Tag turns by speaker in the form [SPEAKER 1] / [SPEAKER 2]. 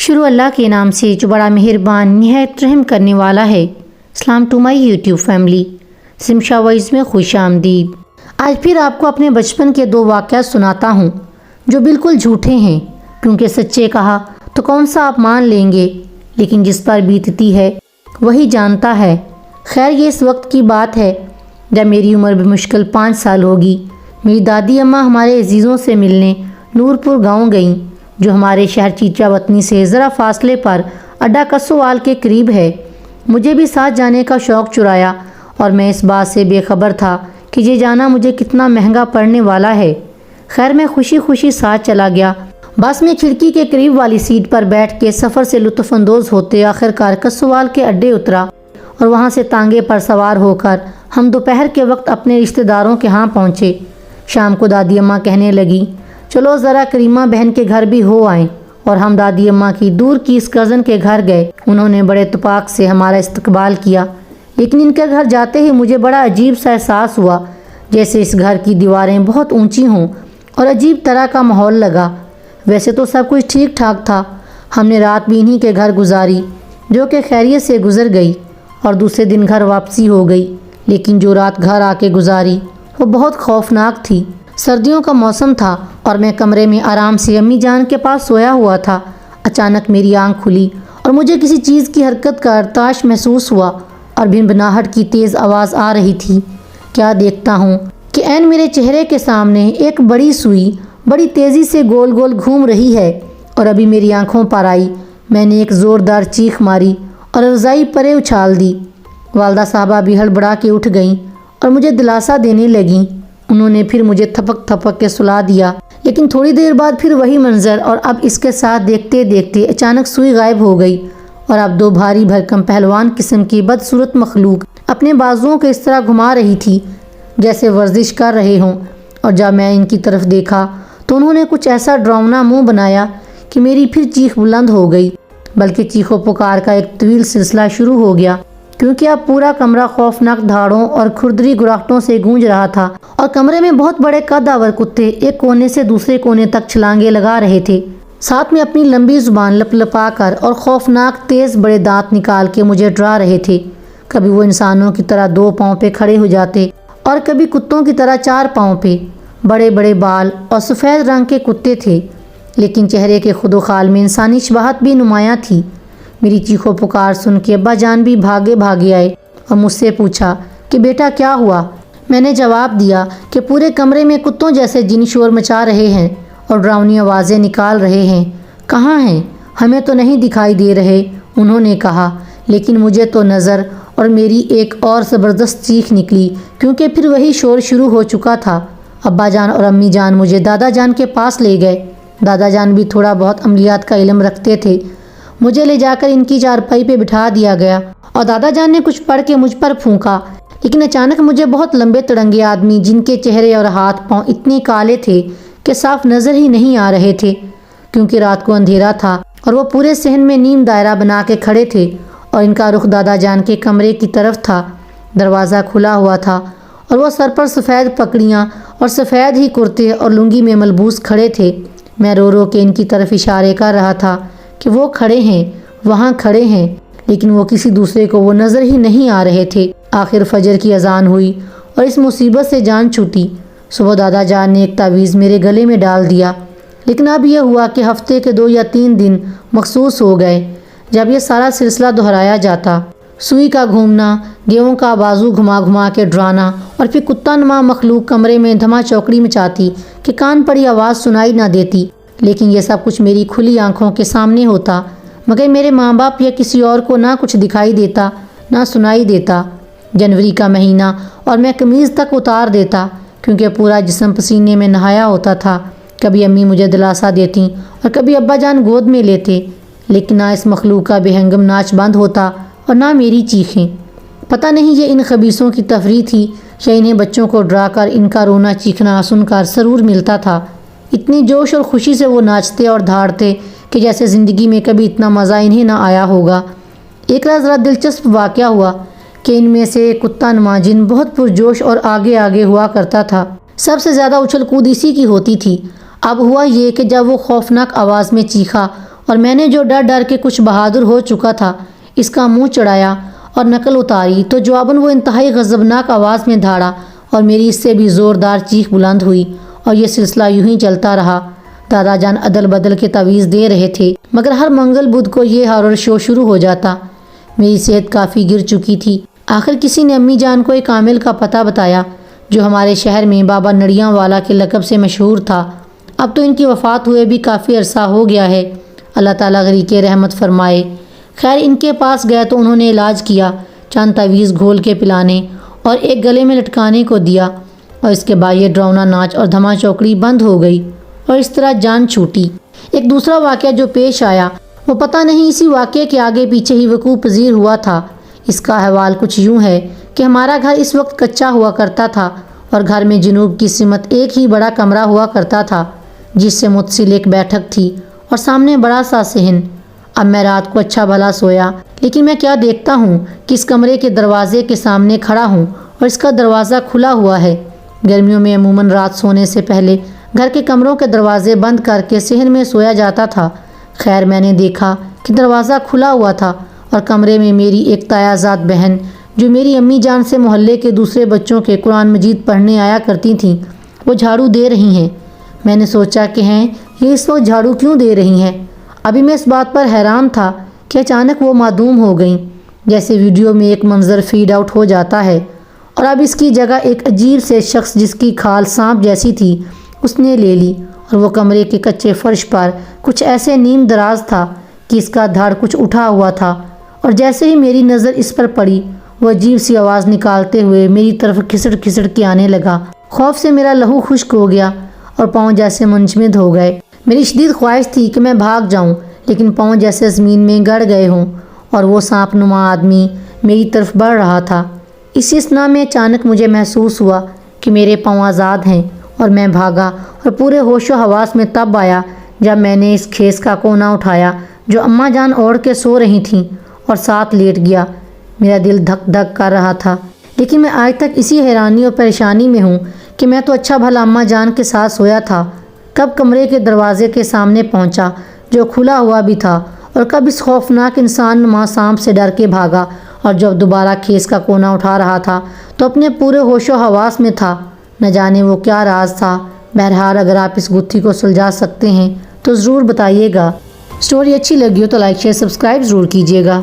[SPEAKER 1] شروع اللہ کے نام سے جو بڑا مہربان نہایت رحم کرنے والا ہے۔ سلام ٹو مائی یوٹیوب فیملی، سمشا وائز میں خوش آمدید۔ آج پھر آپ کو اپنے بچپن کے 2 واقعات سناتا ہوں جو بالکل جھوٹے ہیں، کیونکہ سچے کہا تو کون سا آپ مان لیں گے، لیکن جس پر بیتتی ہے وہی جانتا ہے۔ خیر، یہ اس وقت کی بات ہے جب میری عمر بمشکل 5 سال ہوگی۔ میری دادی اماں ہمارے عزیزوں سے ملنے نورپور گاؤں گئیں، جو ہمارے شہر چیچا وطنی سے ذرا فاصلے پر اڈا کسوال کے قریب ہے۔ مجھے بھی ساتھ جانے کا شوق چرایا اور میں اس بات سے بے خبر تھا کہ یہ جانا مجھے کتنا مہنگا پڑنے والا ہے۔ خیر، میں خوشی خوشی ساتھ چلا گیا۔ بس میں کھڑکی کے قریب والی سیٹ پر بیٹھ کے سفر سے لطف اندوز ہوتے آخرکار کسوال کے اڈے اترا اور وہاں سے تانگے پر سوار ہو کر ہم دوپہر کے وقت اپنے رشتہ داروں کے ہاں پہنچے۔ شام کو دادی اماں کہنے لگی، چلو ذرا کریمہ بہن کے گھر بھی ہو آئیں، اور ہم دادی اماں کی دور کی اس کزن کے گھر گئے۔ انہوں نے بڑے اتفاق سے ہمارا استقبال کیا، لیکن ان کے گھر جاتے ہی مجھے بڑا عجیب سا احساس ہوا، جیسے اس گھر کی دیواریں بہت اونچی ہوں، اور عجیب طرح کا ماحول لگا۔ ویسے تو سب کچھ ٹھیک ٹھاک تھا۔ ہم نے رات بھی انہی کے گھر گزاری، جو کہ خیریت سے گزر گئی، اور دوسرے دن گھر واپسی ہو گئی۔ لیکن جو رات گھر آ کے گزاری وہ بہت خوفناک تھی۔ سردیوں کا موسم تھا اور میں کمرے میں آرام سے امی جان کے پاس سویا ہوا تھا۔ اچانک میری آنکھ کھلی اور مجھے کسی چیز کی حرکت کا ارتعاش محسوس ہوا اور بھنبھناہٹ کی تیز آواز آ رہی تھی۔ کیا دیکھتا ہوں کہ عین میرے چہرے کے سامنے ایک بڑی سوئی بڑی تیزی سے گول گول گھوم رہی ہے، اور ابھی میری آنکھوں پر آئی۔ میں نے ایک زوردار چیخ ماری اور رضائی پرے اچھال دی۔ والدہ صاحبہ بھی ہڑبڑا کے اٹھ گئیں اور مجھے دلاسا دینے لگیں۔ انہوں نے پھر مجھے تھپک تھپک کے سلا دیا، لیکن تھوڑی دیر بعد پھر وہی منظر، اور اب اس کے ساتھ دیکھتے دیکھتے اچانک سوئی غائب ہو گئی، اور اب 2 بھاری بھرکم پہلوان قسم کی بدصورت مخلوق اپنے بازوؤں کو اس طرح گھما رہی تھی جیسے ورزش کر رہے ہوں۔ اور جب میں ان کی طرف دیکھا تو انہوں نے کچھ ایسا ڈراؤنا منہ بنایا کہ میری پھر چیخ بلند ہو گئی، بلکہ چیخ و پکار کا ایک طویل سلسلہ شروع ہو گیا، کیونکہ اب پورا کمرہ خوفناک دھاڑوں اور کھردری گراہٹوں سے گونج رہا تھا، اور کمرے میں بہت بڑے قد آور کتے ایک کونے سے دوسرے کونے تک چھلانگے لگا رہے تھے، ساتھ میں اپنی لمبی زبان لپ لپا کر اور خوفناک تیز بڑے دانت نکال کے مجھے ڈرا رہے تھے۔ کبھی وہ انسانوں کی طرح 2 پاؤں پہ کھڑے ہو جاتے اور کبھی کتوں کی طرح 4 پاؤں پہ۔ بڑے بڑے بال اور سفید رنگ کے کتے تھے، لیکن چہرے کے خد و خال میں انسانی شباہت بھی نمایاں تھی۔ میری چیخ و پکار سن کے ابا جان بھی بھاگے آئے اور مجھ سے پوچھا کہ بیٹا کیا ہوا؟ میں نے جواب دیا کہ پورے کمرے میں کتوں جیسے جن شور مچا رہے ہیں اور ڈراؤنی آوازیں نکال رہے ہیں۔ کہاں ہیں؟ ہمیں تو نہیں دکھائی دے رہے، انہوں نے کہا، لیکن مجھے تو نظر، اور میری ایک اور زبردست چیخ نکلی، کیونکہ پھر وہی شور شروع ہو چکا تھا۔ ابا جان اور امی جان مجھے دادا جان کے پاس لے گئے۔ دادا جان بھی تھوڑا بہت عملیات کا علم رکھتے تھے۔ مجھے لے جا کر ان کی چارپائی پہ بٹھا دیا گیا، اور دادا جان نے کچھ پڑھ کے مجھ پر پھونکا، لیکن اچانک مجھے بہت لمبے تڑنگے آدمی، جن کے چہرے اور ہاتھ پاؤں اتنے کالے تھے کہ صاف نظر ہی نہیں آ رہے تھے، کیونکہ رات کو اندھیرا تھا، اور وہ پورے صحن میں نیم دائرہ بنا کے کھڑے تھے، اور ان کا رخ دادا جان کے کمرے کی طرف تھا۔ دروازہ کھلا ہوا تھا، اور وہ سر پر سفید پکڑیاں اور سفید ہی کرتے اور لنگی میں ملبوس کھڑے تھے۔ میں رو رو کے ان کی طرف اشارے کر رہا تھا کہ وہ کھڑے ہیں، وہاں کھڑے ہیں، لیکن وہ کسی دوسرے کو وہ نظر ہی نہیں آ رہے تھے۔ آخر فجر کی اذان ہوئی اور اس مصیبت سے جان چھوٹی۔ صبح دادا جان نے ایک تعویذ میرے گلے میں ڈال دیا، لیکن اب یہ ہوا کہ ہفتے کے 2 یا 3 دن مخصوص ہو گئے جب یہ سارا سلسلہ دہرایا جاتا۔ سوئی کا گھومنا، گیہوں کا بازو گھما گھما کے ڈرانا، اور پھر کتا نما مخلوق کمرے میں دھما چوکڑی مچاتی کہ کان پڑی آواز سنائی نہ دیتی۔ لیکن یہ سب کچھ میری کھلی آنکھوں کے سامنے ہوتا، مگر میرے ماں باپ یا کسی اور کو نہ کچھ دکھائی دیتا نہ سنائی دیتا۔ جنوری کا مہینہ، اور میں قمیض تک اتار دیتا، کیونکہ پورا جسم پسینے میں نہایا ہوتا تھا۔ کبھی امی مجھے دلاسا دیتی اور کبھی ابا جان گود میں لیتے، لیکن نہ اس مخلوق کا بےہنگم ناچ بند ہوتا اور نہ میری چیخیں۔ پتہ نہیں یہ ان خبیثوں کی تفریح تھی یا انہیں بچوں کو ڈرا کر ان کا رونا چیخنا سن کر سرور ملتا تھا۔ اتنی جوش اور خوشی سے وہ ناچتے اور دھاڑتے کہ جیسے زندگی میں کبھی اتنا مزہ انہیں نہ آیا ہوگا۔ ایک ذرا دلچسپ واقعہ ہوا کہ ان میں سے ایک کتا نما جن بہت پرجوش اور آگے آگے ہوا کرتا تھا۔ سب سے زیادہ اچھل کود اسی کی ہوتی تھی۔ اب ہوا یہ کہ جب وہ خوفناک آواز میں چیخا اور میں نے جو ڈر ڈر کے کچھ بہادر ہو چکا تھا اس کا منہ چڑھایا اور نقل اتاری تو جواباً وہ انتہائی غضبناک آواز میں دھاڑا اور میری اس سے بھی زوردار چیخ بلند ہوئی اور یہ سلسلہ یوں ہی چلتا رہا۔ دادا جان عدل بدل کے تعویذ دے رہے تھے مگر ہر منگل بدھ کو یہ ہارر شو شروع ہو جاتا۔ میری صحت کافی گر چکی تھی۔ آخر کسی نے امی جان کو ایک عامل کا پتہ بتایا جو ہمارے شہر میں بابا نڑیاں والا کے لقب سے مشہور تھا۔ اب تو ان کی وفات ہوئے بھی کافی عرصہ ہو گیا ہے، اللہ تعالیٰ غریق رحمت فرمائے۔ خیر ان کے پاس گیا تو انہوں نے علاج کیا، چند تعویذ گھول کے پلانے اور ایک گلے میں لٹکانے کو دیا اور اس کے بعد یہ ڈراؤنا ناچ اور دھما چوکڑی بند ہو گئی اور اس طرح جان چھوٹی۔ ایک دوسرا واقعہ جو پیش آیا وہ پتہ نہیں اسی واقعے کے آگے پیچھے ہی وقوع پذیر ہوا تھا۔ اس کا احوال کچھ یوں ہے کہ ہمارا گھر اس وقت کچا ہوا کرتا تھا اور گھر میں جنوب کی سمت ایک ہی بڑا کمرہ ہوا کرتا تھا جس سے متصل ایک بیٹھک تھی اور سامنے بڑا سا صحن۔ اب میں رات کو اچھا بھلا سویا لیکن میں کیا دیکھتا ہوں کہ اس کمرے کے دروازے کے سامنے کھڑا ہوں اور اس کا دروازہ کھلا ہوا ہے۔ گرمیوں میں عموماً رات سونے سے پہلے گھر کے کمروں کے دروازے بند کر کے صحن میں سویا جاتا تھا۔ خیر میں نے دیکھا کہ دروازہ کھلا ہوا تھا اور کمرے میں میری ایک تایا زاد بہن جو میری امی جان سے محلے کے دوسرے بچوں کے قرآن مجید پڑھنے آیا کرتی تھیں وہ جھاڑو دے رہی ہیں۔ میں نے سوچا کہ یہ اس وقت جھاڑو کیوں دے رہی ہیں؟ ابھی میں اس بات پر حیران تھا کہ اچانک وہ معدوم ہو گئیں، جیسے ویڈیو میں ایک منظر فیڈ آؤٹ ہو جاتا ہے، اور اب اس کی جگہ ایک عجیب سے شخص جس کی کھال سانپ جیسی تھی اس نے لے لی اور وہ کمرے کے کچے فرش پر کچھ ایسے نیم دراز تھا کہ اس کا دھڑ کچھ اٹھا ہوا تھا، اور جیسے ہی میری نظر اس پر پڑی وہ عجیب سی آواز نکالتے ہوئے میری طرف کھسڑ کھسڑ کے آنے لگا۔ خوف سے میرا لہو خشک ہو گیا اور پاؤں جیسے منجمد ہو گئے۔ میری شدید خواہش تھی کہ میں بھاگ جاؤں لیکن پاؤں جیسے زمین میں گڑ گئے ہوں اور وہ سانپ نما آدمی میری طرف بڑھ رہا تھا۔ اسی اثنا میں اچانک مجھے محسوس ہوا کہ میرے پاؤں آزاد ہیں اور میں بھاگا اور پورے ہوش و حواس میں تب آیا جب میں نے اس کھیس کا کونا اٹھایا جو اماں جان اوڑھ کے سو رہی تھیں اور ساتھ لیٹ گیا۔ میرا دل دھک دھک کر رہا تھا لیکن میں آج تک اسی حیرانی اور پریشانی میں ہوں کہ میں تو اچھا بھلا اماں جان کے ساتھ سویا تھا، کب کمرے کے دروازے کے سامنے پہنچا جو کھلا ہوا بھی تھا، اور کب اس خوفناک انسان نما سانپ سے ڈر کے بھاگا، اور جب دوبارہ کھیس کا کونا اٹھا رہا تھا تو اپنے پورے ہوش و حواس میں تھا۔ نہ جانے وہ کیا راز تھا۔ بہرحال اگر آپ اس گتھی کو سلجھا سکتے ہیں تو ضرور بتائیے گا۔ سٹوری اچھی لگی ہو تو لائک شیئر سبسکرائب ضرور کیجیے گا۔